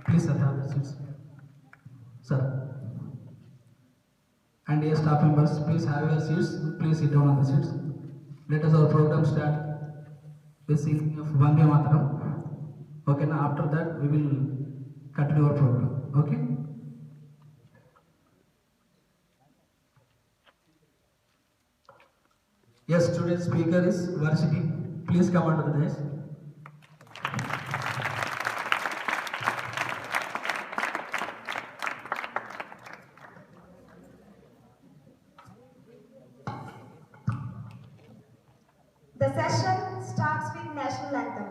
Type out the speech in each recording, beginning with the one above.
Please, sir, have your seats. Sir. And dear staff members, please have your seats. Please sit down on the seats. Let us our program start with singing of Vande Mataram. Okay, now after that we will continue our program. Okay? Yes, today's speaker is Varsity. Please come onto the dais. The session starts with national anthem.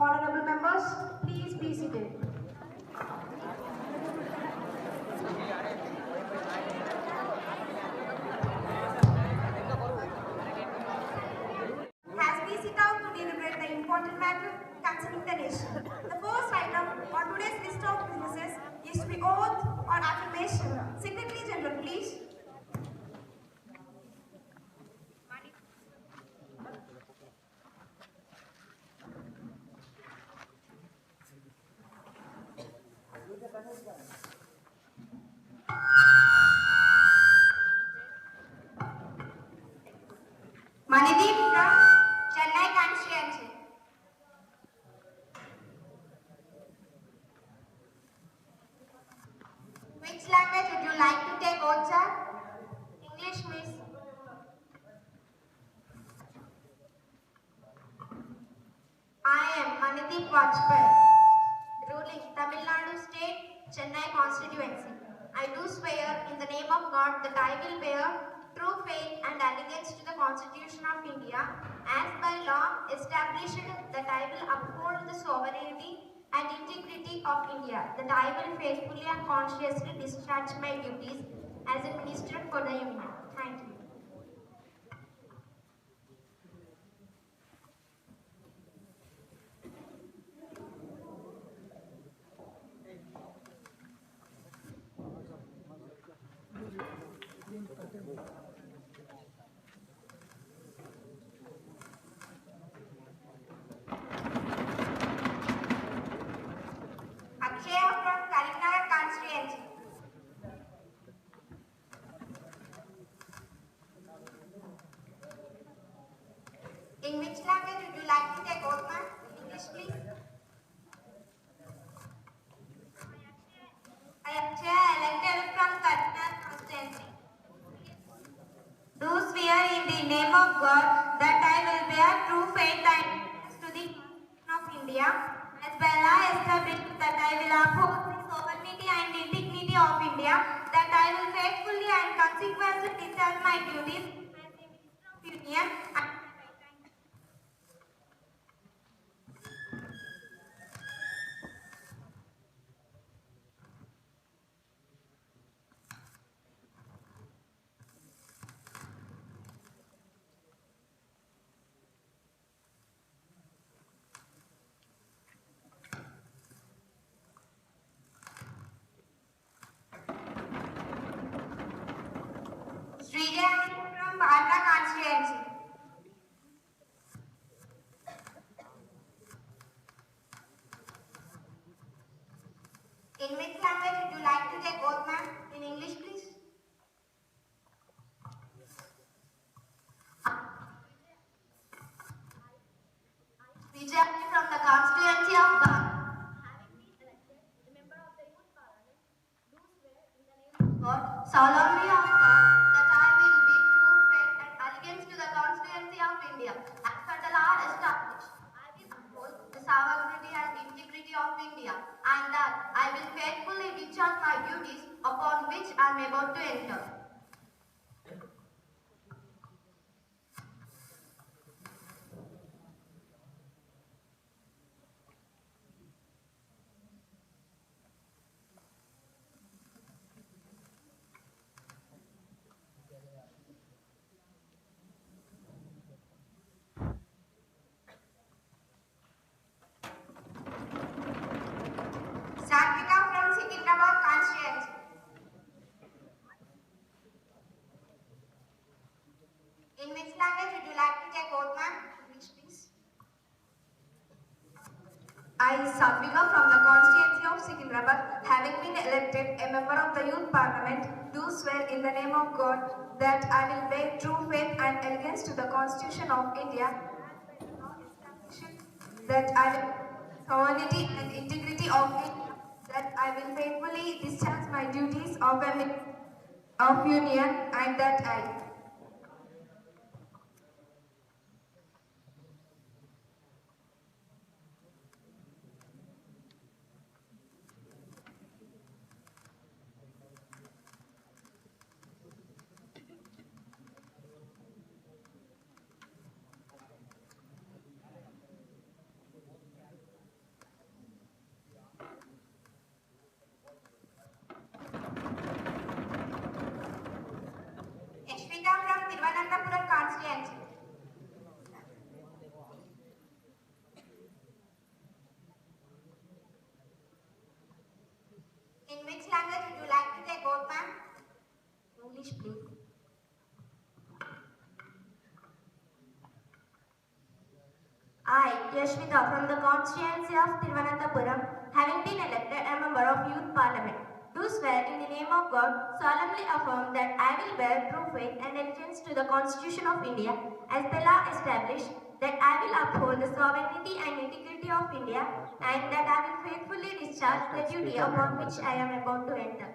Honorable members, please be seated. As we sit down to deliberate the important matter concerning the nation, the first item on today's list of businesses is to be oath or affirmation. Secretary General, please. Manideep from Chennai constituency. Which language would you like to take oath, sir? English, miss. I am Manideep Vajpayee, ruling Tamil Nadu State, Chennai constituency. I do swear in the name of God that I will bear true faith and allegiance to the Constitution of India, as by law established, that I will uphold the sovereignty and integrity of India, that I will faithfully and conscientiously discharge my duties as a minister for the Union. Thank you. Akshaya from Karimnagar constituency. In which language would you like to take oath, ma'am? English, please. I am Chair elected from Karimnagar constituency. Do swear in the name of God that I will bear true faith and allegiance to the Constitution of India, as by law established, that I will uphold the sovereignty and integrity of India, that I will faithfully and consequently discharge my duties as a Minister of Union. In which language would you like to take oath, ma'am? In English, please. Vijay from the constituency of Bar. Having been elected a member of the Youth Parliament, do swear in the name of God, solemnly affirm that I will be true, fair, and allegiance to the constituency of India, as per the law established. I will uphold the sovereignty and integrity of India, and that I will faithfully discharge my duties upon which I am about to enter. Satvika from Secunderabad constituency. In which language would you like to take oath, ma'am? English, please. I, Satvika from the constituency of Secunderabad, having been elected a member of the Youth Parliament, do swear in the name of God that I will bear true faith and allegiance to the Constitution of India, that I will sovereignty and integrity of India, that I will faithfully discharge my duties of union, and that I. Yashvita from Thiruvananthapuram constituency. In which language would you like to take oath, ma'am? English, please. I, Yashvita from the constituency of Thiruvananthapuram, having been elected a member of Youth Parliament, do swear in the name of God, solemnly affirm that I will bear true faith and allegiance to the Constitution of India, as the law established, that I will uphold the sovereignty and integrity of India, and that I will faithfully discharge the duty upon which I am about to enter.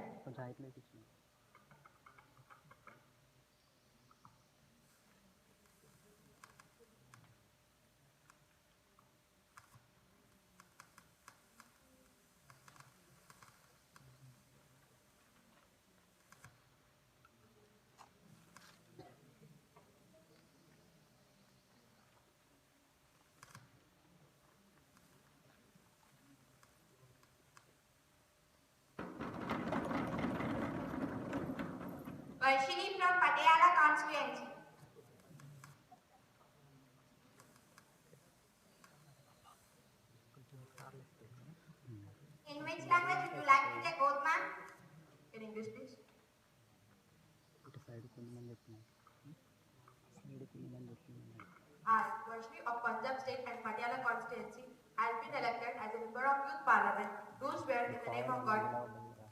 Varshini from Patiala constituency. In which language would you like to take oath, ma'am? In English, please. I, Varshini of Punjab State and Patiala constituency, has been elected as a member of Youth Parliament, do swear in the name of God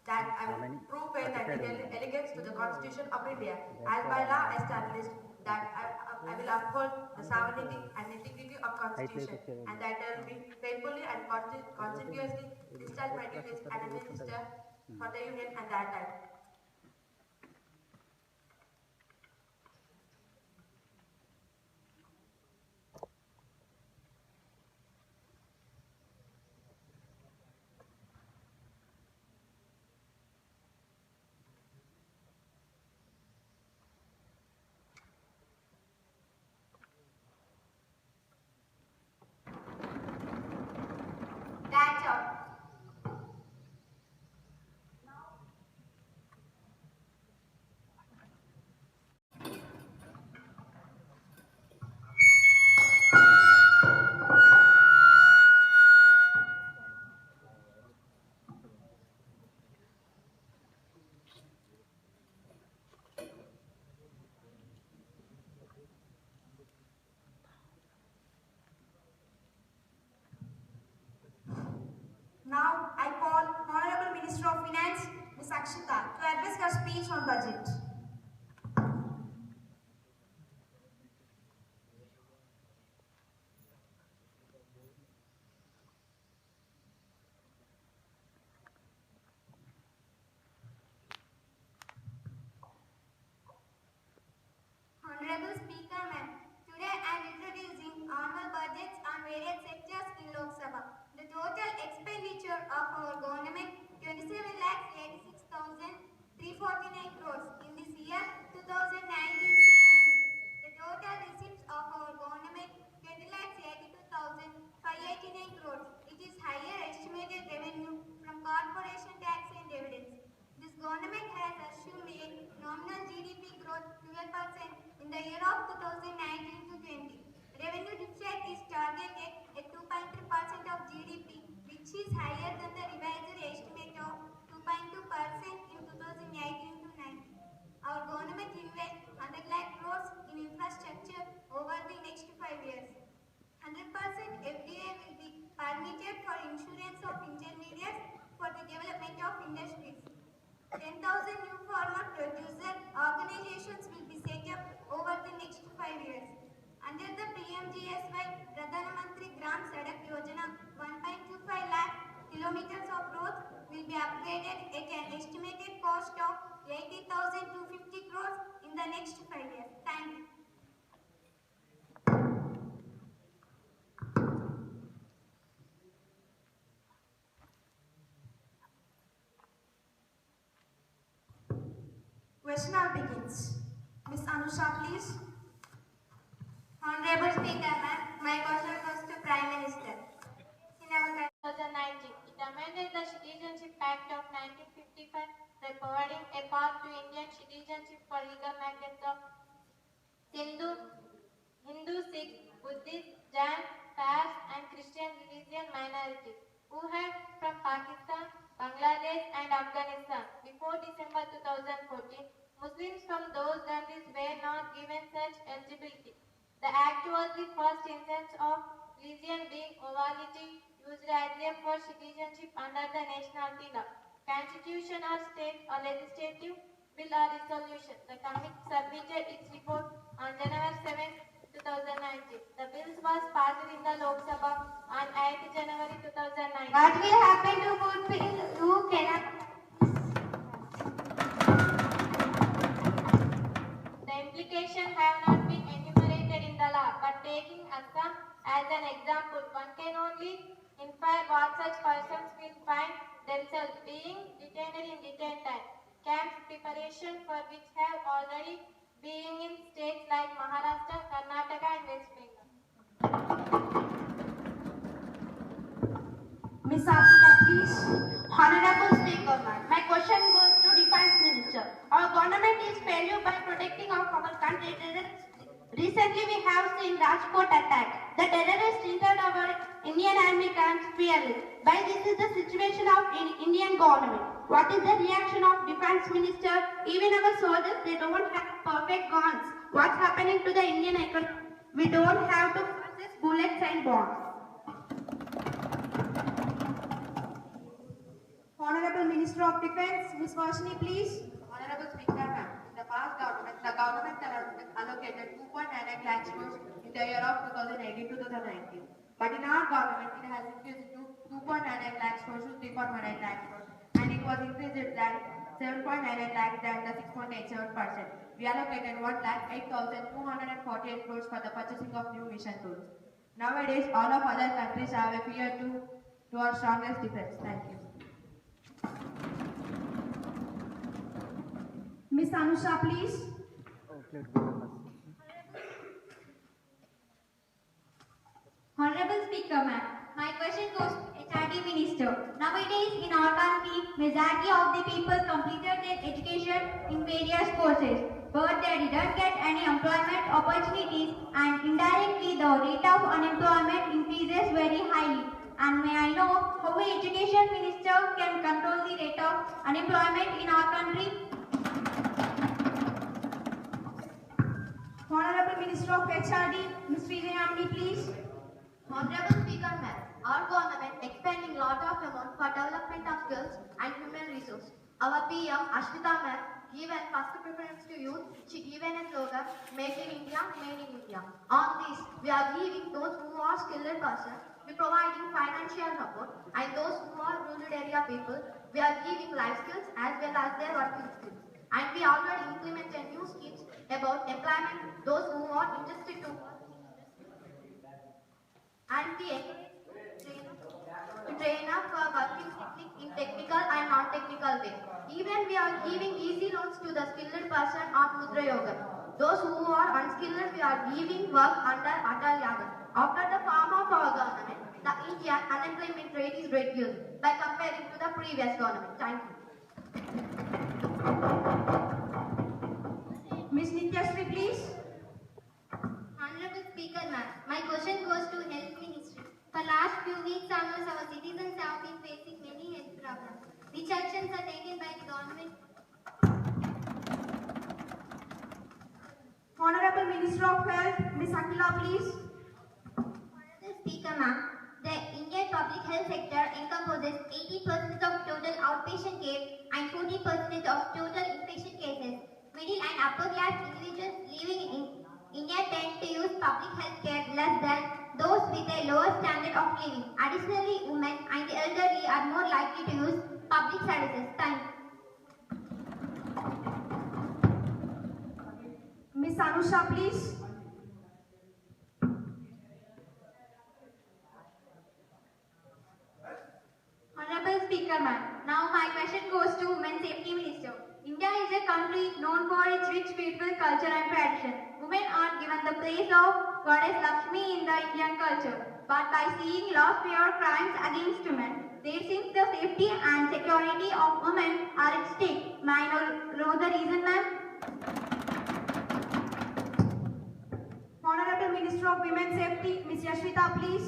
that I will prove faith and allegiance to the Constitution of India, as by law established, that I will uphold the sovereignty and integrity of Constitution, and that I will be faithfully and continuously discharge my duties as a minister for the Union and that time. That's all. Rakshita to address her speech on budget. Honorable Speaker, ma'am, today I am introducing annual budgets on various sectors in Lok Sabha. The total expenditure of our government 27,86,349 crores in this year 2019-20. The total receipts of our government 20,82,589 crores. It is higher estimated revenue from corporation tax and dividends. This government has assumed a nominal GDP growth 12% in the year of 2019 to 20. Revenue deficit is targeted at 2.3% of GDP, which is higher than the revised estimate of 2.2% in 2018 to 19. Our government invests 100 lakh crores in infrastructure over the next 5 years. 100% FDI will be permitted for insurance of intermediates for the development of industries. 10,000 new farmer producer organizations will be set up over the next 5 years. Under the PMGSY Pradhan Mantri Gram Sadak Yojana, 1.25 lakh kilometers of roads will be upgraded at an estimated cost of 80,250 crores in the next 5 years. Thank you. Question now begins. Ms. Anusha, please. Honorable Speaker, ma'am, my question goes to Prime Minister. In our 2019, it amended the Citizenship Act of 1955 by providing a path to Indian citizenship for legal migrants of Hindu, Sikh, Buddhist, Jain, Pars, and Christian religion minorities who had from Pakistan, Bangladesh, and Afghanistan before December 2014. Muslims from those countries were not given such eligibility. The act was the first instance of religion being overtly used as a for citizenship under the nationality law, constitution or state or legislative bill or resolution. The committee submitted its report on January 7, 2019. The bill was passed in the Lok Sabha on 8 January 2019. What will happen to good people who cannot? The implications have not been enumerated in the law, but taking Assam as an example, one can only infer what such persons will find themselves being detained in detained time. Camp preparation for which have already been in states like Maharashtra, Karnataka, and West Bengal. Ms. Asita, please. Honorable Speaker, my question goes to Defense Minister. Our government is failure by protecting our country. Recently, we have seen Rajkot attack. The terrorists entered our Indian Army camps fearless. But this is the situation of Indian government. What is the reaction of Defense Minister? Even our soldiers, they don't have perfect guns. What's happening to the Indian economy? We don't have to purchase bullets and bombs. Honorable Minister of Defense, Ms. Varshini, please. Honorable Speaker, ma'am, in the past government, the government allocated 2.9 lakh crores in the year of 2018 to 2019. But in our government, it has increased to 2.9 lakh crores to 3.18 lakh crores, and it was increased than 7.98 lakh than the 6.87%. We allocated 1,08,248 crores for the purchasing of new mission tools. Nowadays, all of other countries have a fear to our strongest defense. Thank you. Ms. Anusha, please. Honorable Speaker, ma'am, my question goes to HRD Minister. Nowadays, in our country, majority of the people completed their education in various courses, but they didn't get any employment opportunities, and indirectly the rate of unemployment increases very highly. And may I know how the Education Minister can control the rate of unemployment in our country? Honorable Minister of HRD, Ms. Srijayamini, please. Honorable Speaker, ma'am, our government expending lot of amount for development of skills and human resources. Our PM Ashmita ma'am given first preference to youth. She given a slogan, Make in India, Made in India. On this, we are giving those who are skilled persons, we providing financial support, and those who are rural area people, we are giving life skills as well as their working skills. And we already implemented new schemes about employment, those who are interested to work and we encourage to train up for working in technical and non-technical way. Even we are giving easy loans to the skilled person on Mudra Yoga. Those who are unskilled, we are giving work under Atal Yoga. After the form of our government, the Indian unemployment rate is reduced by comparing to the previous government. Thank you. Miss Nityashree, please. Honorable Speaker ma'am, my question goes to Health Ministry. For last few weeks onwards, our citizens have been facing many health problems. Which actions are taken by the government? Honorable Minister of Health, Miss Akila, please. Honorable Speaker ma'am, the Indian public health sector encompasses 80% of total outpatient care and 40% of total inpatient cases. Middle and upper class individuals living in India tend to use public health care less than those with a lower standard of living. Additionally, women and the elderly are more likely to use public services. Thank you. Miss Anusha, please. Honorable Speaker ma'am, now my question goes to Women Safety Minister. India is a country known for its rich beautiful culture and tradition. Women are given the place of Goddess Lakshmi in the Indian culture. But by seeing large fear crimes against women, there seems the safety and security of women are at stake. May I know the reason, ma'am? Honorable Minister of Women Safety, Miss Yashvita, please.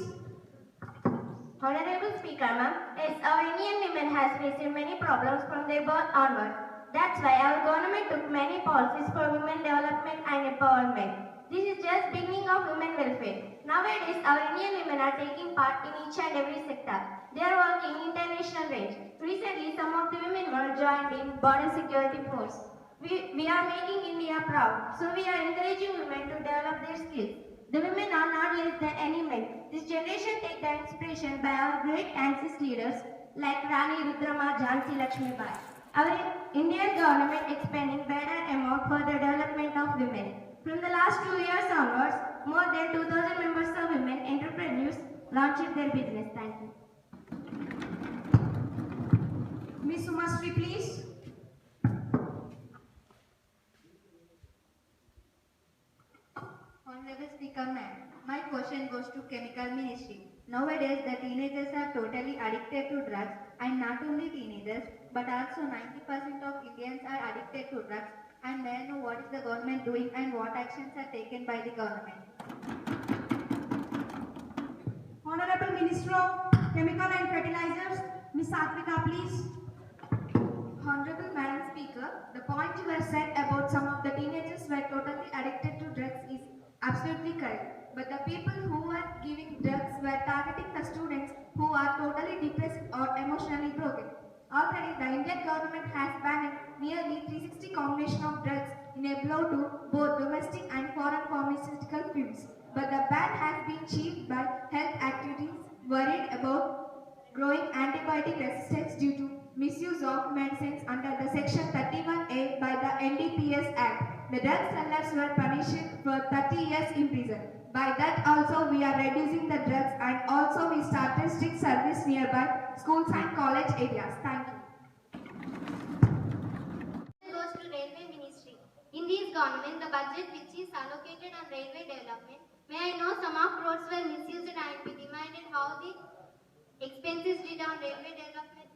Honorable Speaker ma'am, yes, our Indian women has faced many problems from their birth onward. That's why our government took many policies for women development and empowerment. This is just beginning of women welfare. Nowadays, our Indian women are taking part in each and every sector. They are working in international range. Recently, some of the women were joined in border security force. We are making India proud, so we are encouraging women to develop their skills. The women are not less than any men. This generation take their inspiration by our great ancestors leaders like Rani Rudrama Jhansi Lakshmibai. Our Indian government expanding better amount for the development of women. From the last 2 years onwards, more than 2,000 members of women entrepreneurs launched their business. Thank you. Miss Umasri, please. Honorable Speaker ma'am, my question goes to Chemical Ministry. Nowadays, the teenagers are totally addicted to drugs, and not only teenagers, but also 90% of Indians are addicted to drugs. And may I know what is the government doing and what actions are taken by the government? Honorable Minister of Chemical and Fertilizers, Miss Satvika, please. Honorable Madam Speaker, the point you have said about some of the teenagers were totally addicted to drugs is absolutely correct. But the people who were giving drugs were targeting the students who are totally depressed or emotionally broken. Already, the Indian government has banned nearly 360 combination of drugs in a blow to both domestic and foreign pharmaceutical firms. But the ban has been achieved by health activities worried about growing antibiotic resistance due to misuse of medicines under the Section 31A by the NDPS Act. The drug sellers were punished for 30 years in prison. By that also we are reducing the drugs, and also we started strict service nearby schools and college areas. Thank you. Goes to Railway Ministry. In this government, the budget which is allocated on railway development, may I know some of roads were misused and be demanded how the expenses did on railway development?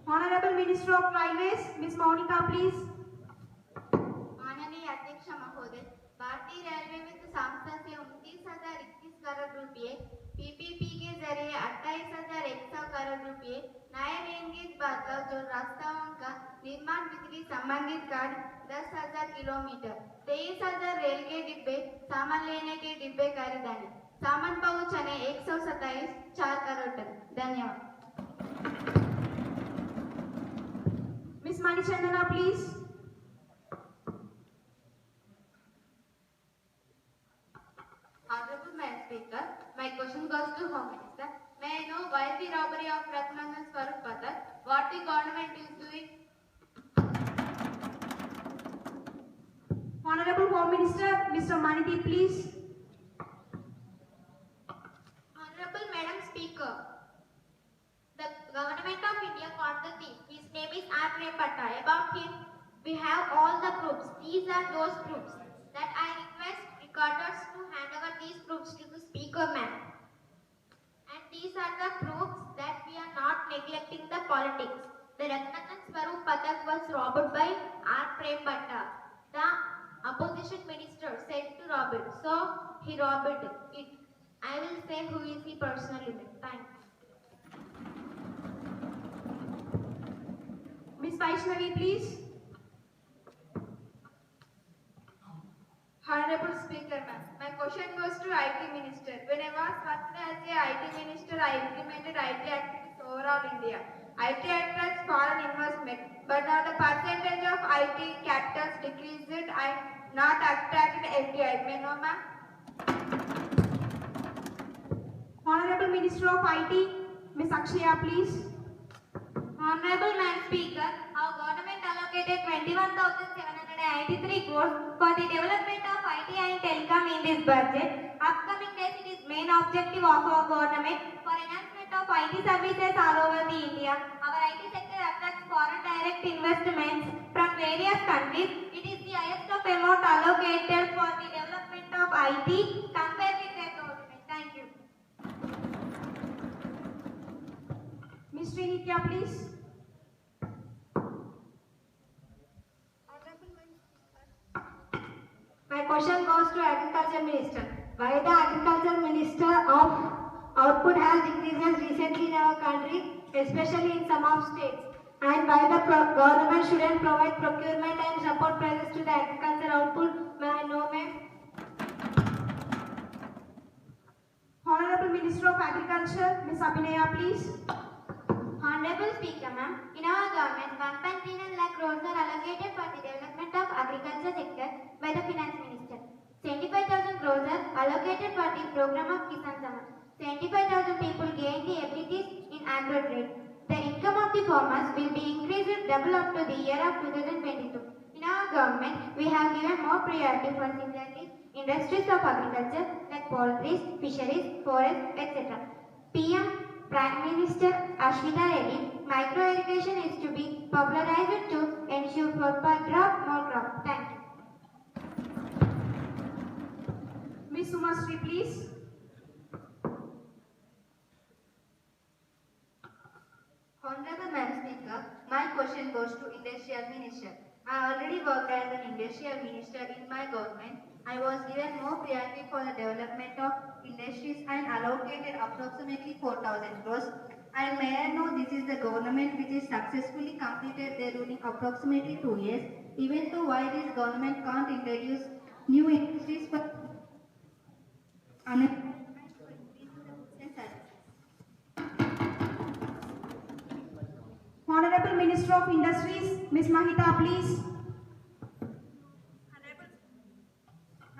Honorable Minister of Railways, Miss Monica, please. माननीय अध्यक्ष महोदय, भारतीय railway में संस्था से 29,021 करोड़ रुपए, PPP के जरिए 28,100 करोड़ रुपए, नए रेल गेज बदलाव जो रास्ताओं का निर्माण बिजली संबंधित कार्ड 10,000 किलोमीटर, 23,000 रेल के डिब्बे, सामान लेने के डिब्बे खरीदारी, सामान पहुंचाने 127 4 करोड़ टन। धन्यवाद। Manichandana, please. Honorable Madam Speaker, my question goes to Home Minister. May I know why the robbery of Ratnandan Swarup Pathak? What the government is doing? Honorable Home Minister, Mr. Maniti, please. Honorable Madam Speaker, the government of India caught the thief. His name is R. Prem Bhatta. About him, we have all the proofs. These are those proofs that I request recorders to hand over these proofs to the Speaker, ma'am. And these are the proofs that we are not neglecting the politics. The Ratnandan Swarup Pathak was robbed by R. Prem Bhatta. The opposition minister said to rob it, so he robbed it. I will say who is he personally. Thank you. Ms. Vaishnavi, please. Honorable Speaker, ma'am, my question goes to IT Minister. When I was working as a IT Minister, I implemented IT activities overall India. IT attracts foreign investment, but now the percentage of IT capitals decreased and not attracted FDI. May I know, ma'am? Honorable Minister of IT, Ms. Akshaya, please. Honorable Madam Speaker, our government allocated 21,793 crores for the development of IT and telecom in this budget. Upcoming days, it is main objective of our government for enhancement of IT services all over the India. Our IT sector attracts foreign direct investments from various countries. It is the highest of amount allocated for the development of IT compared with the government. Thank you. Ms. Srinitya, please. My question goes to Agriculture Minister. Why the Agriculture Minister of output has decreased recently in our country, especially in some of states, and why the government shouldn't provide procurement and support prices to the agriculture output? May I know, ma'am? Honorable Minister of Agriculture, Ms. Abhinaya, please. Honorable Speaker, ma'am, in our government, 1.39 lakh crores are allocated for the development of agriculture sector by the Finance Minister. 75,000 crores are allocated for the program of Kisan Samman. 75,000 people gain the abilities in agro trade. The income of the farmers will be increased double up to the year of 2022. In our government, we have given more priority for similarly industries of agriculture like poultry, fisheries, forests, etc. PM Prime Minister Ashwita Reddy, micro irrigation is to be popularized to ensure for per crop, more crop. Thank you. Ms. Sumasri, please. Honorable Madam Speaker, my question goes to Industrial Minister. I already worked as an Industrial Minister in my government. I was given more priority for the development of industries and allocated approximately 4,000 crores. And may I know this is the government which is successfully completed their rule in approximately 2 years. Even though why this government can't introduce new industries for Honorable Minister of Industries, Ms. Mahita, please.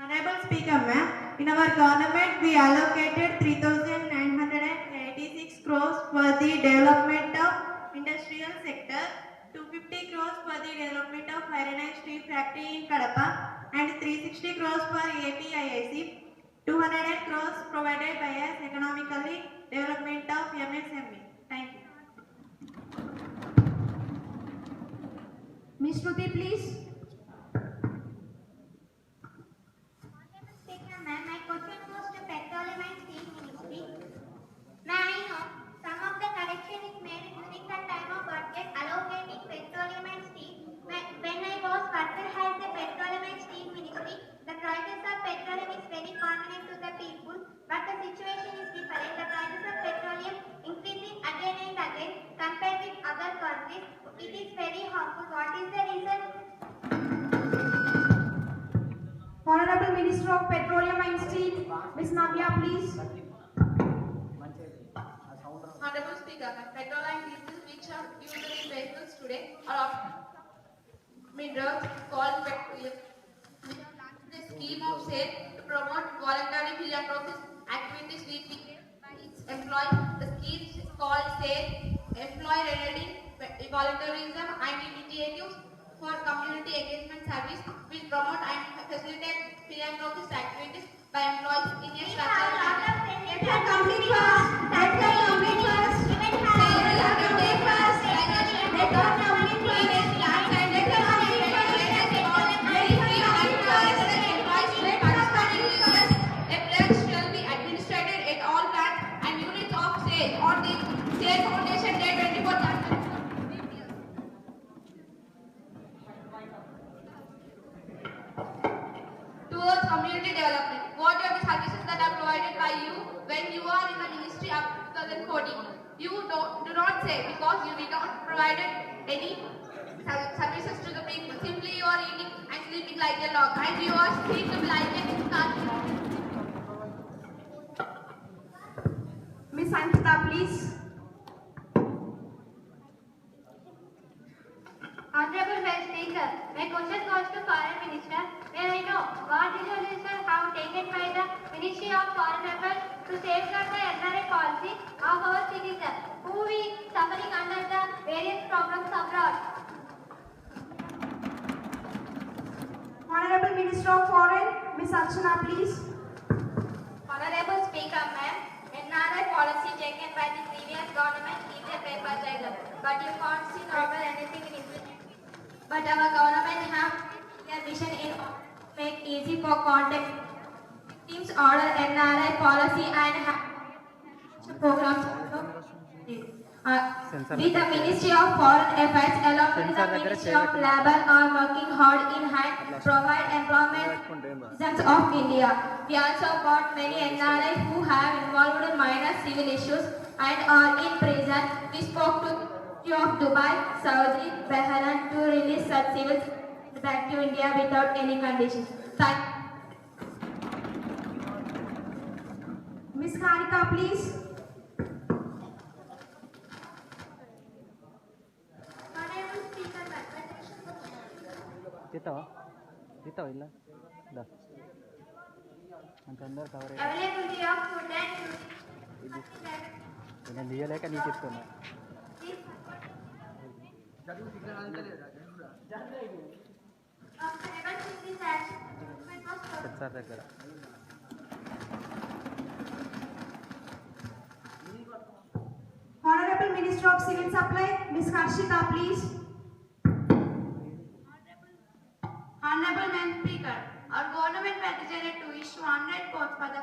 Honorable Speaker, ma'am, in our government we allocated 3,986 crores for the development of industrial sector, 250 crores for the development of iron and steel factory in Kadapa, and 360 crores for APIIC, 200 crores provided by us economically development of MSME. Thank you. Ms. Shruti, please. Speaker, ma'am, my question goes to Petroleum and Steel Ministry. May I know some of the correction is made during the time of budget allocating petroleum and steel. When I was worker as the Petroleum and Steel Ministry, the prices of petroleum is very convenient to the people, but the situation is different. The prices of petroleum increasing again and again compared with other countries. It is very harmful. What is the reason? Honorable Minister of Petroleum and Steel, Ms. Navya, please. Honorable Speaker, petrol and diesel which are used in vehicles today are drugs called Spectrum. We have launched a scheme of SAFE to promote voluntary philanthropic activities with by its employees. The scheme is called SAFE, Employee Ready Volunteerism and Initiatives for Community Engagement Service will promote and facilitate philanthropic activities by employees in a structured manner. Let her complete first. Let her complete first. Let her complete first. Let her complete first. On the SAFE Foundation Day 24th. Towards community development. What are the services that are provided by you when you are in the ministry up to 2014? You do not say because you did not provide any services to the people. Simply you are eating and sleeping like a log, and you are sleeping like a car. Miss Ankita, please. Honorable Vice Speaker, my question goes to Foreign Minister. May I know what resolutions have taken by the Ministry of Foreign Affairs to safeguard the NRI policy of our citizens who will be suffering under the various problems abroad? Honorable Minister of Foreign, Miss Archana, please. Honorable Speaker, ma'am, NRI policy taken by the previous government is a paper tiger, but you can't see novel anything in it. But our government have their vision in make easy for contact teams order NRI policy and have programs. With the Ministry of Foreign Affairs along with the Ministry of Labour are working hard in hand to provide employment citizens of India. We also got many NRI who have involved in minor civil issues and are in prison. We spoke to the of Dubai, Saudi, Bahrain to release such civils back to India without any conditions. Miss Karika, please. ಇಲ್ಲ ಅಂತಂದ್ರೆ cover Availability of food and నేను తీయలేక నీకు ఇస్తున్నా sir దగ్గర Honorable Minister of Civil Supply, Miss Harshita, please. Honorable Madam Speaker, our government has decided to issue 100 crores for the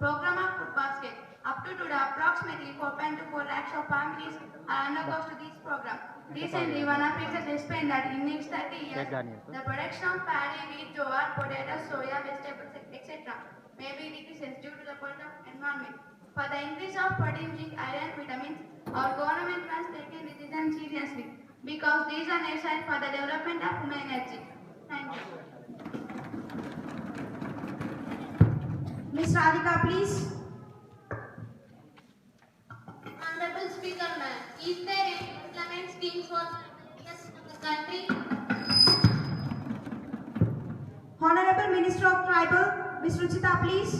program of food basket. Up to today, approximately 4.24 lakhs of families are undergoes to this program. Recently, one of it has explained that in next 30 years, the production of paddy, wheat, jowar, potatoes, soya, vegetables, etc. may be decreases due to the point of environment. For the increase of protein, zinc, iron, vitamins, our government has taken decision seriously because these are necessary for the development of human energy. Thank you. Miss Radhika, please. Honorable Speaker, ma'am, is there any implement scheme for the country? Honorable Minister of Tribal, Miss Ruchita, please.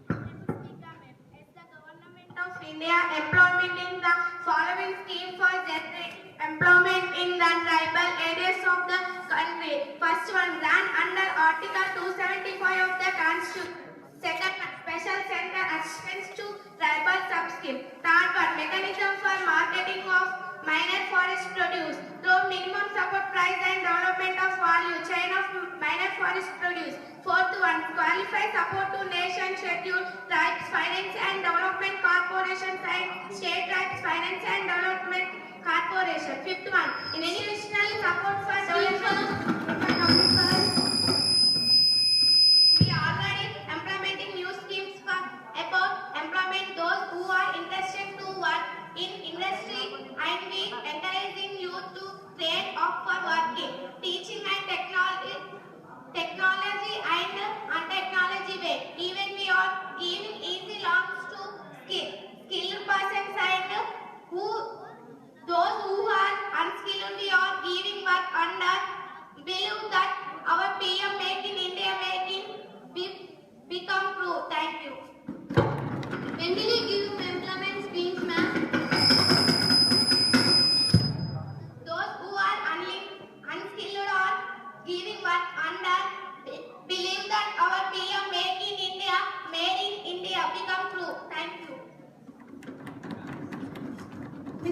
As the government of India employment in the following scheme for generating employment in the tribal areas of the country. First one, grant under Article 275 of the Constitution. Second, special center assistance to tribal sub-scheme. Third one, mechanism for marketing of minor forest produce through minimum support price and development of value chain of minor forest produce. Fourth one, qualify support to nation schedule tribes finance and development corporation and state tribes finance and development corporation. Fifth one, institutional support for development. We are already implementing new schemes for about employment those who are interested to work in industry, and we encouraging youth to train up for working, teaching and technology and untechnology way. Even we are giving easy loans to skilled persons and those who are unskilled we are giving work under we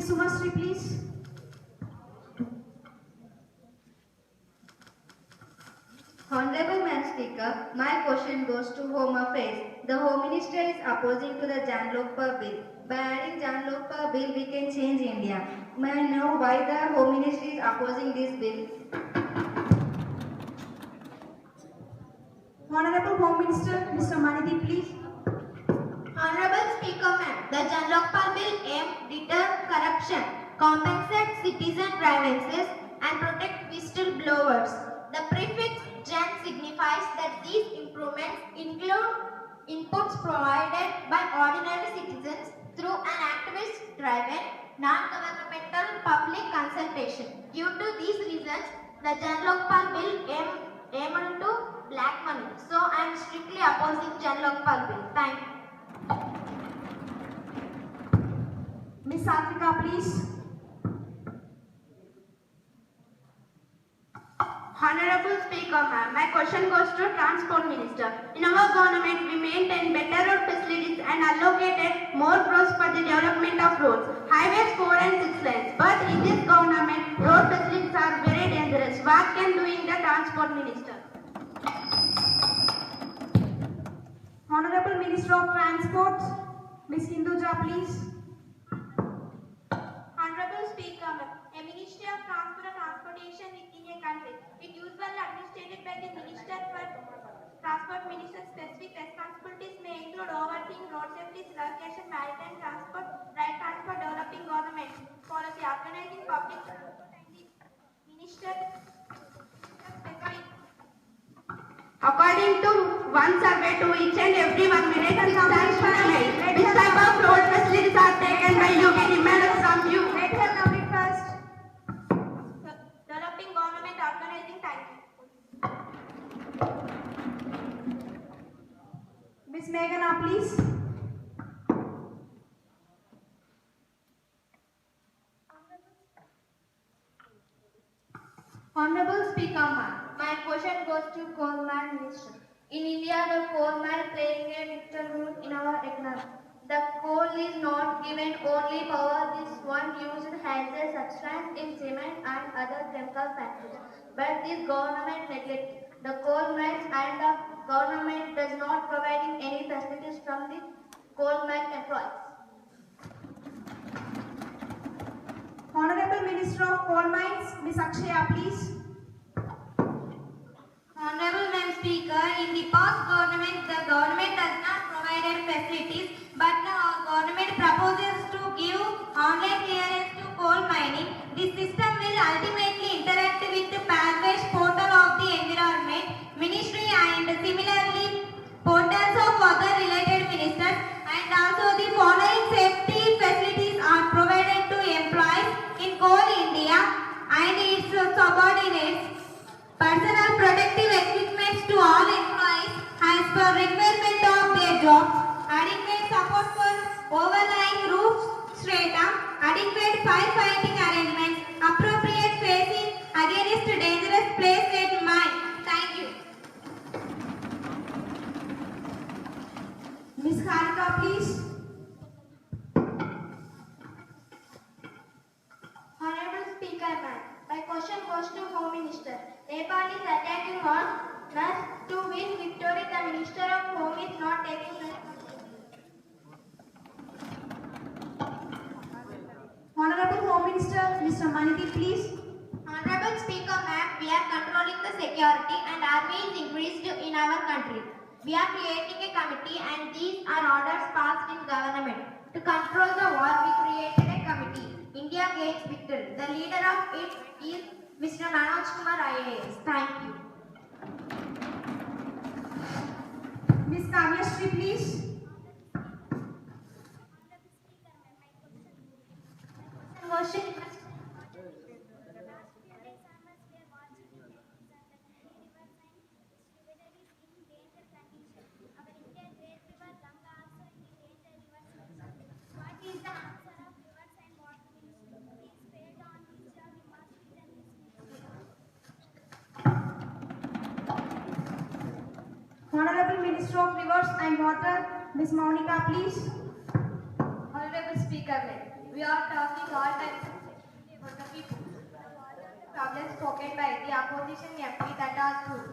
Ms. Sumashri, please. Honorable Madam Speaker, my question goes to Home Affairs. The Home Minister is opposing to the Jan Lokpal bill. By adding Jan Lokpal bill, we can change India. May I know why the Home Ministry is opposing this bill? Honorable Home Minister, Mr. Manidhi, please. Honorable Speaker Ma'am, the Jan Lokpal Bill aims deter corruption, compensate citizen grievances and protect whistleblowers. The prefix Jan signifies that these improvements include inputs provided by ordinary citizens through an activist-driven, non-governmental public consultation. Due to these reasons, the Jan Lokpal Bill aimed to black money. So I am strictly opposing Jan Lokpal Bill. Thank you. Ms. Satvika, please. Honorable Speaker, ma'am, my question goes to Transport Minister. In our government, we maintain better road facilities and allocated more crores for the development of roads, highways 4 and 6 lanes. But in this government, road facilities are very dangerous. What can doing the Transport Minister? Honorable Minister of Transport, Ms. Hinduja, please. Honorable Speaker, a Ministry of Transport and Transportation within a country. It usually administered by the Minister for Transport. Minister's specific responsibilities may include overseeing road safety, location, maritime transport, rail transport, developing government policy, organizing public transport, and the Minister specific. According to one survey, to each and every 1 minute, 6 times per mile. Which type of road facilities are taken by you? We demand from you. Let her complete first. Developing government organizing. Thank you. Ms. Meghana, please. Honorable Speaker, ma'am, my question goes to Coal Mine Minister. In India, the coal mine playing a vital role in our economy. The coal is not given only power. This one used as a substance in cement and other chemical factories. But this government neglects the coal mines and the government does not providing any facilities from the coal mine employees. Honorable Minister of Coal Mines, Ms. Akshaya, please. Honorable Madam Speaker, in the past government, the government does not provide facilities, but now government proposes to give online clearance to coal mining. This system will ultimately interact with the pathways portal of the Environment Ministry and similarly portals of other related ministers, and also the following safety facilities are provided to employees in Coal India and its subordinates. Personal protective equipment to all employees as per requirement of their jobs, adequate support for overlying roof strata, adequate firefighting arrangements, appropriate facing against dangerous place at mine. Thank you. Ms. Harika, please. Honorable Speaker, ma'am, my question goes to Home Minister. Nepal is attacking on us to win victory. The Minister of Home is not taking Honorable Home Minister, Mr. Manidhi, please. Honorable Speaker Ma'am, we are controlling the security and army is increased in our country. We are creating a committee and these are orders passed in government. To control the war, we created a committee. India gains victory. The leader of it is Mr. Manoj Kumar IAS. Thank you. Ms. Kamyashree, please. Honorable Minister of Rivers and Water, Ms. Monica, please. Honorable Speaker, We are talking all types of for the people. Problems spoken by the opposition MP that are true.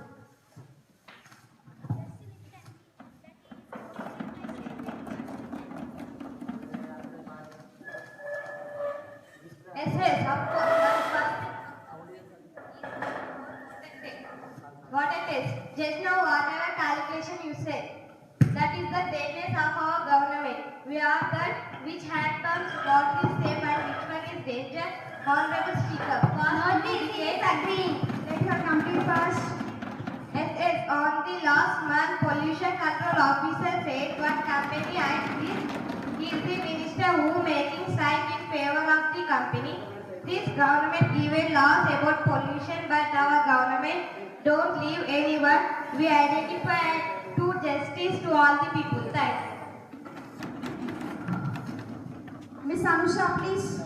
Yes, of course. What a test. Just now, whatever calculation you said, that is the greatness of our government. We are that which hand pumps what is safe and which one is dangerous. Honorable Speaker, Notice is agreeing. let her complete first. Yes, on the last month, pollution control officer said one company and this he is the minister who making strike in favor of the company. This government given laws about pollution, but our government don't leave anyone. We identify and do justice to all the people. Thank you. Miss Anusha, please.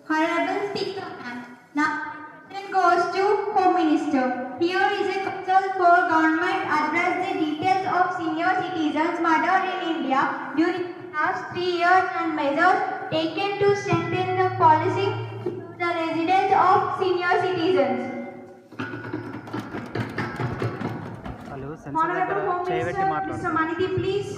Honorable Speaker, ma'am. Now, question goes to Home Minister. Here is a call for government address the details of senior citizens murdered in India during the last 3 years and measures taken to strengthen the policy to the residents of senior citizens. Honorable Home Minister, Mr. Manidhi, please.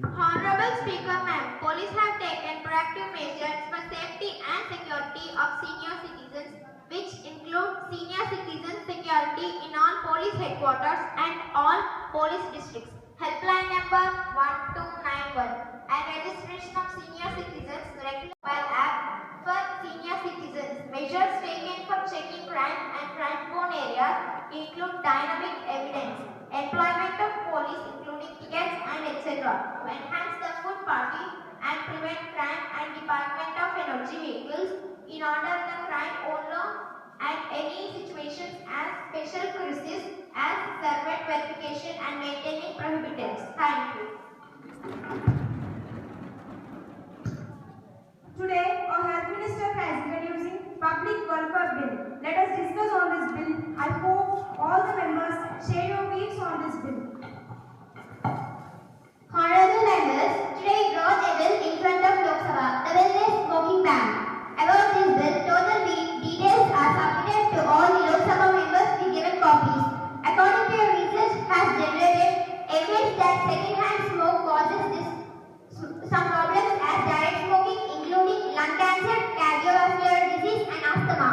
Honorable Speaker, ma'am, police have taken proactive measures for safety and security of senior citizens, which include senior citizen security in all police headquarters and all police districts. Helpline number 1291 and registration of senior citizens regular mobile app for senior citizens. Measures taken for checking crime and crime-prone areas include dynamic evidence, employment of police including tickets and etc. to enhance the food party and prevent crime and Department of Energy vehicles in order the crime owner and any situations as special crisis as servant verification and maintaining prohibitants. Thank you. Today, our Health Minister has introducing Public Welfare Bill. Let us discuss on this bill. I hope all the members share your views on this bill. Honorable members, today we brought a bill in front of Lok Sabha. The bill is smoking ban. About this bill, total details are submitted to all the Lok Sabha members with given copies. According to your research, has generated evidence that second-hand smoke causes some problems as direct smoking, including lung cancer, cardiovascular disease, and asthma.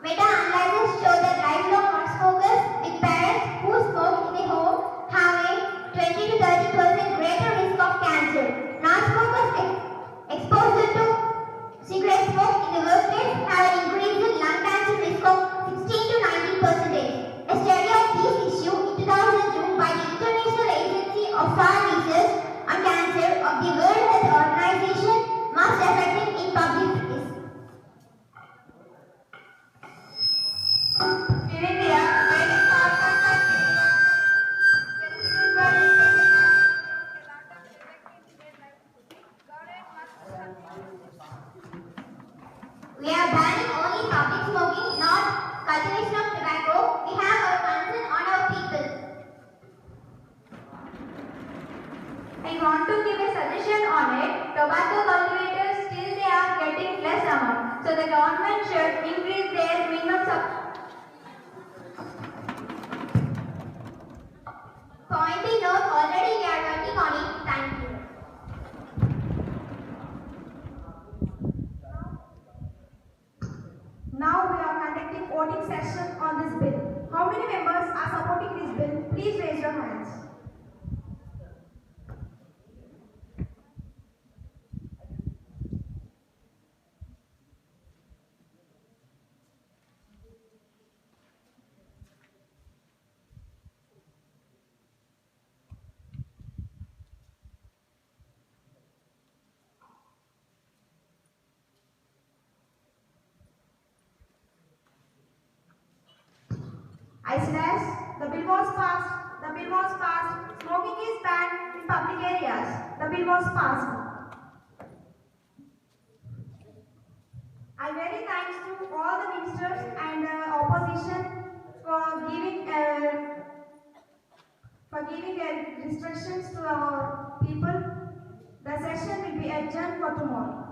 Meta-analysis show that lifelong non-smokers with parents who smoke in the home have a 20 to 30% greater risk of cancer. Non-smokers exposed to cigarette smoke in the workplace have an increased lung cancer risk of 16 to 19%. A study of this issue in 2002 by the International Agency of Far Research on Cancer of the World Health Organization must affecting in public space. In India, we are banning only public smoking, not cultivation of tobacco. We have our concern on our people. I want to give a suggestion on it. Tobacco cultivators still they are getting less amount. So the government should increase their minimum supply. Point is note, already we are working on it. Thank you. Now we are conducting voting session on this bill. How many members are supporting this bill? Please raise your hands. I slash, the bill was passed. The bill was passed. Smoking is banned in public areas. The bill was passed. I very thanks to all the ministers and opposition for giving restrictions to our people. The session will be adjourned for tomorrow.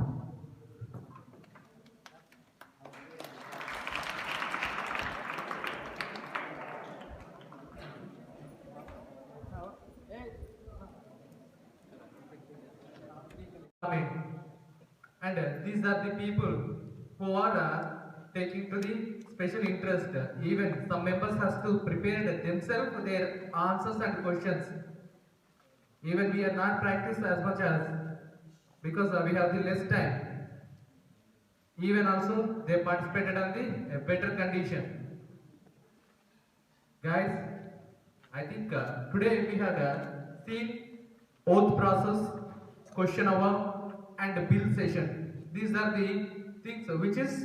And these are the people who are taking to the special interest. Even some members has to prepare themselves their answers and questions. Even we are not practiced as much as because we have the less time. Even also they participated on the better condition. Guys, I think today we have seen oath process, question hour and bill session. These are the things which is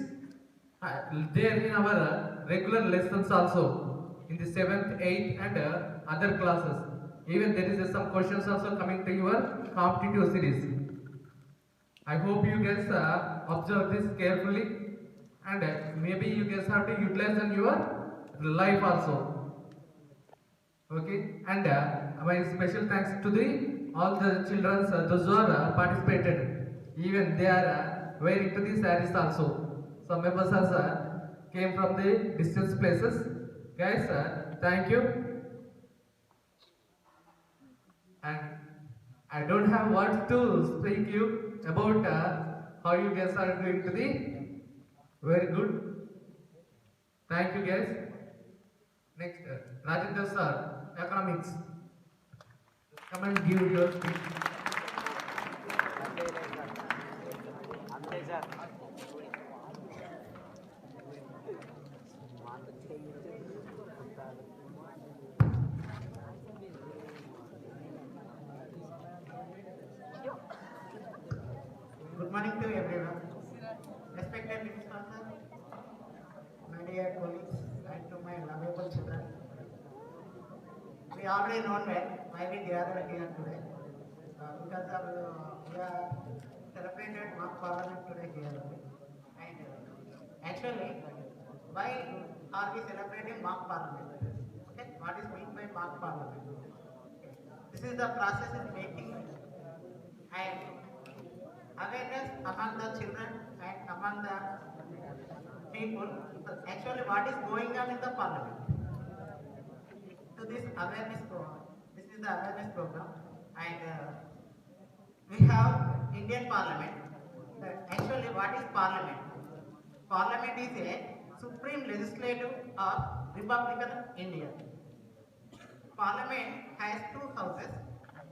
there in our regular lessons also in the 7th, 8th and other classes. Even there is some questions also coming to your competitive series. I hope you guys observe this carefully and maybe you guys have to utilize in your life also. Okay, and my special thanks to the all the children, those who are participated. Even they are wearing to the sarees also. Some members has came from the distance places. Guys, thank you. And I don't have words to speak you about how you guys are doing to the very good. Thank you guys. Next, Rajendra sir, economics. Come and give your speech. Good morning to everyone. Respected principal sir, my dear colleagues, and to my lovable children. We already know why we gathered here today. Because of we are celebrated mock parliament today here. And actually, why are we celebrating mock parliament? Okay, what is meant by mock parliament? Okay. This is the process is making and awareness among the children and among the people. Actually, what is going on in the parliament? To this awareness program. This is the awareness program, and we have Indian Parliament. Actually, what is Parliament? Parliament is a supreme legislative of Republic of India. Parliament has two houses.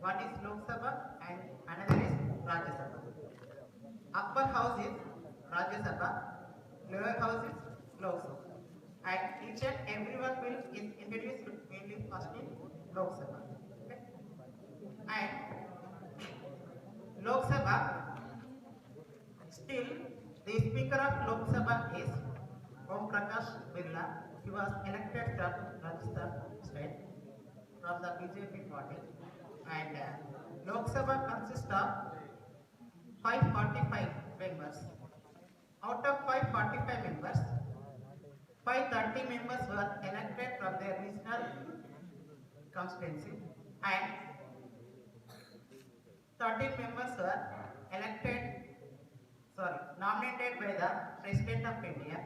One is Lok Sabha and another is Rajya Sabha. Upper house is Rajya Sabha, lower house is Lok Sabha. And each and everyone will is introduced mainly first in Lok Sabha. Okay? And Lok Sabha, still the Speaker of Lok Sabha is Om Prakash Birla. He was elected from Rajasthan state from the BJP party. And Lok Sabha consists of 545 members. Out of 545 members, 530 members were elected from their regional constituency and 13 members were nominated by the President of India.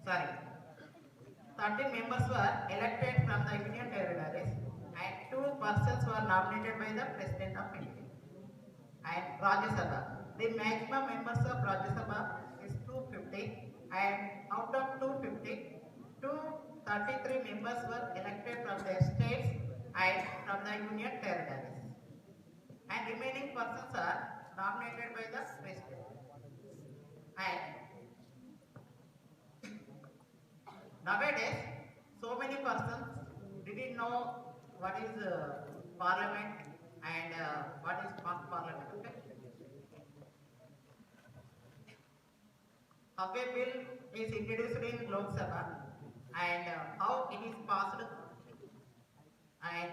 13 members were elected from the Union Territories and 2 persons were nominated by the President of India. And Rajya Sabha, the maximum members of Rajya Sabha is 250, and out of 250, 233 members were elected from their states and from the Union Territories. And remaining persons are nominated by the President. And nowadays, so many persons didn't know what is Parliament and what is mock Parliament. Okay? How a bill is introduced in Lok Sabha and how it is passed, and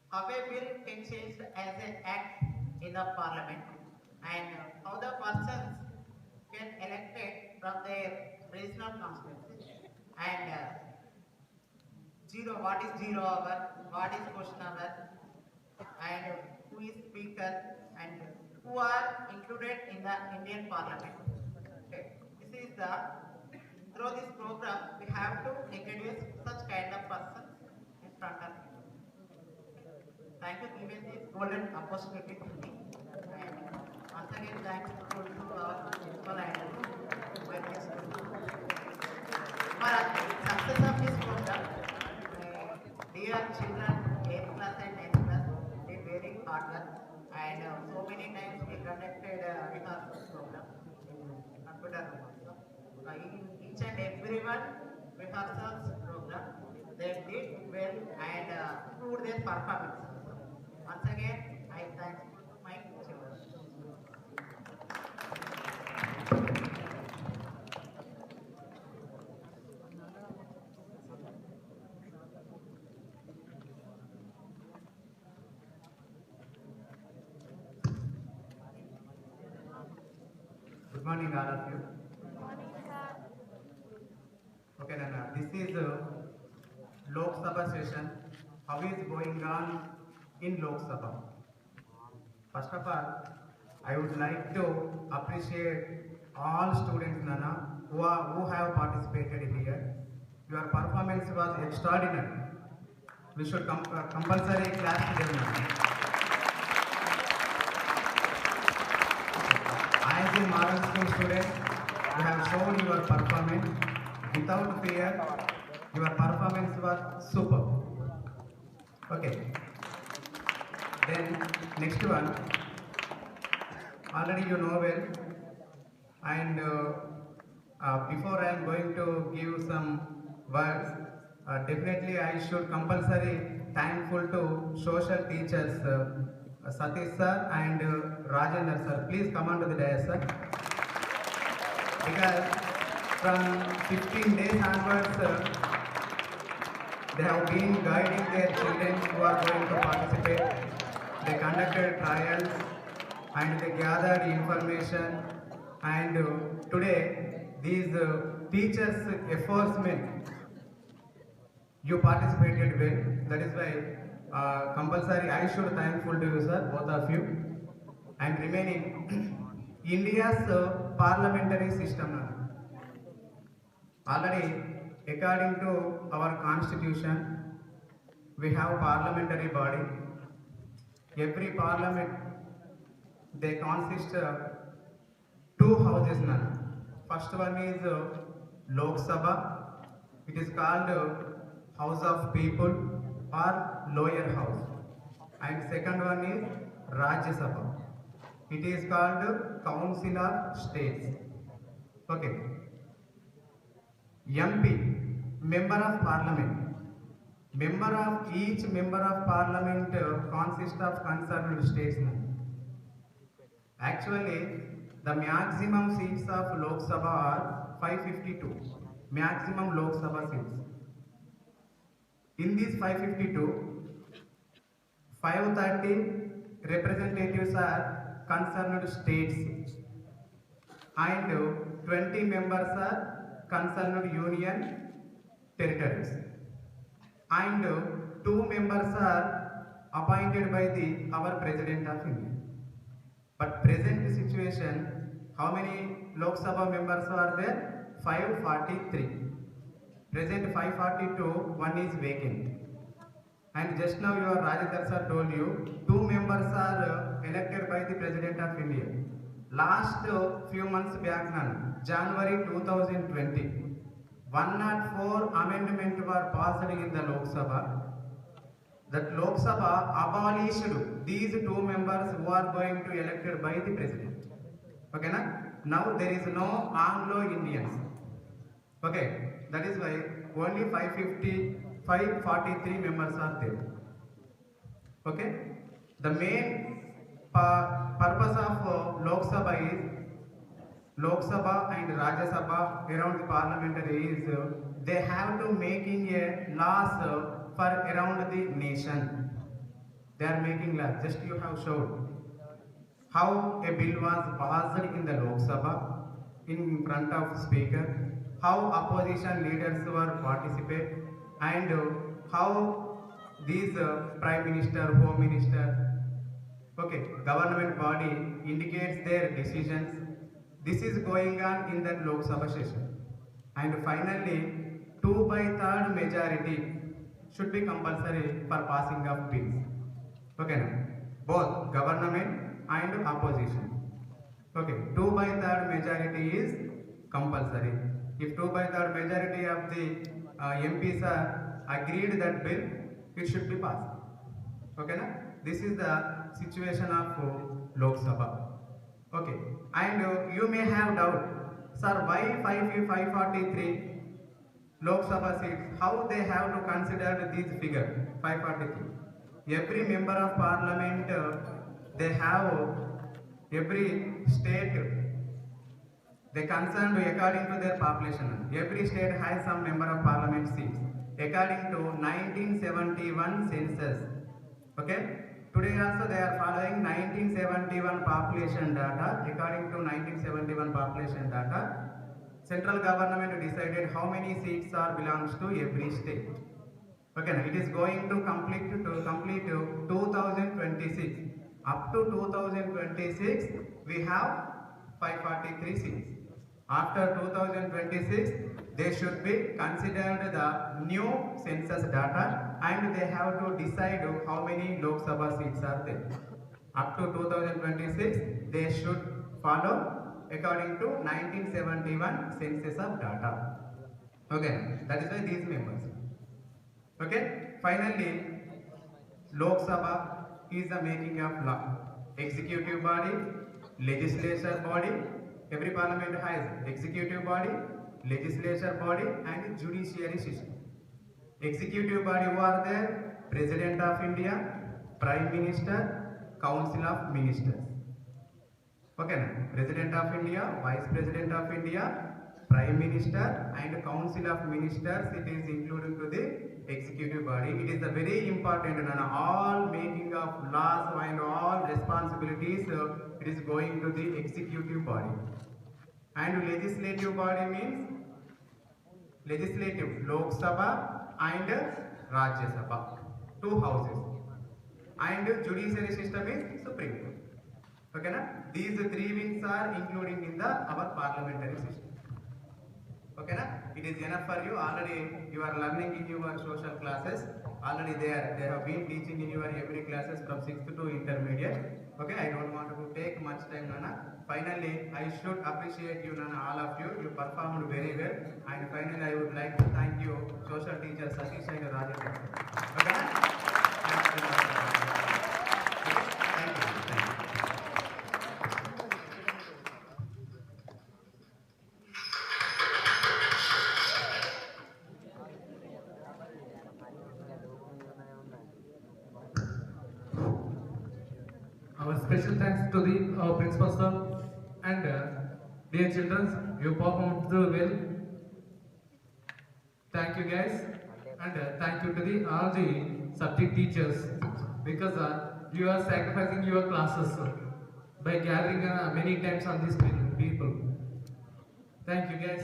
how a bill can change as an act in the Parliament, and how the persons get elected from their regional constituency, and what is zero hour, what is question hour, and who is speaker and who are included in the Indian Parliament. Okay. This is the through this program we have to introduce such kind of persons in front of you. Thank you for giving this golden opportunity to me. And once again, thanks to our principal and my guests. For the success of this program, dear children, 8th class and 9th class, did very hard work. And so many times we conducted rehearsal program in computer room also. In each and everyone rehearsals program, they did well and proved their performance. Once again, I thank my children. Good morning, all of you. Okay, then this is Lok Sabha session. How is going on in Lok Sabha? First of all, I would like to appreciate all students, Nana, who have participated here. Your performance was extraordinary. We should compulsory clap to them now. As a model school student, you have shown your performance without fear. Your performance was super. Okay. Then next one. Already you know well. And before I am going to give some words, definitely I should compulsory thankful to social teachers Satish sir and Rajendra sir. Please come on to the dais, sir. Because from 15 days onwards, they have been guiding their children who are going to participate. They conducted trials and they gathered information. And today, these teachers' efforts meant you participated well. That is why compulsory I should thankful to you, sir, both of you. And remaining, India's parliamentary system. Already, according to our constitution, we have parliamentary body. Every parliament, they consist two houses now. First one is Lok Sabha. It is called House of People or Lower House. And second one is Rajya Sabha. It is called Council of States. Okay. MP, Member of Parliament. Member of each member of Parliament consists of concerned states. Actually, the maximum seats of Lok Sabha are 552. Maximum Lok Sabha seats. In these 552, 530 representatives are concerned states and 20 members are concerned union territories. And 2 members are appointed by our President of India. But present situation, how many Lok Sabha members are there? 543. Present 542, one is vacant. And just now your Rajendra sir told you, 2 members are elected by the President of India. Last few months back now, January 2020, 104 amendments were passed in the Lok Sabha. That Lok Sabha abolished these 2 members who are going to elected by the President. Okay, na? Now there is no Anglo-Indians. Okay, that is why only 543 members are there. Okay, the main purpose of Lok Sabha is Lok Sabha and Rajya Sabha around the parliamentary is they have to making a laws for around the nation. They are making laws. Just you have shown how a bill was passed in the Lok Sabha in front of speaker, how opposition leaders were participate, and how these Prime Minister, Home Minister, okay, government body indicates their decisions. This is going on in that Lok Sabha session. And finally, 2/3 majority should be compulsory for passing of bills. Okay, now, both government and opposition. Okay, 2/3 majority is compulsory. If 2/3 majority of the MPs are agreed that bill, it should be passed. Okay, na? This is the situation of Lok Sabha. Okay, and you may have doubt, sir, why 543 Lok Sabha seats? How they have to consider this figure 543? Every member of parliament, they have every state. They concerned according to their population. Every state has some member of parliament seats according to 1971 census. Okay. Today also they are following 1971 population data. According to 1971 population data, central government decided how many seats are belongs to every state. Okay, it is going to complete 2026. Up to 2026, we have 543 seats. After 2026, they should be considered the new census data, and they have to decide how many Lok Sabha seats are there. Up to 2026, they should follow according to 1971 census of data. Okay, that is why these members. Okay, finally, Lok Sabha is the making of law. Executive body, legislature body. Every parliament has executive body, legislature body, and judiciary system. Executive body who are there: President of India, Prime Minister, Council of Ministers. Okay, President of India, Vice President of India, Prime Minister, and Council of Ministers. It is included to the executive body. It is a very important, and all making of laws and all responsibilities, it is going to the executive body. And legislative body means legislative, Lok Sabha and Rajya Sabha, 2 houses. And judiciary system is Supreme Court. Okay, na? These 3 wings are including in the our parliamentary system. Okay, na? It is enough for you. Already you are learning in your social classes. Already they have been teaching in your every classes from 6th to intermediate. Okay, I don't want to take much time, Nana. Finally, I should appreciate you, Nana, all of you. You performed very well. And finally, I would like to thank you, social teacher Satish and Rajesh. Okay, na? Thank you. Our special thanks to the principal sir and dear children, you performed well. Thank you guys, and thank you to the all the subject teachers, because you are sacrificing your classes by gathering many times on these people. Thank you guys.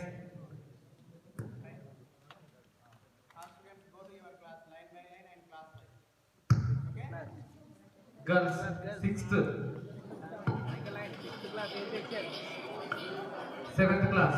Girls, 6th, 7th class.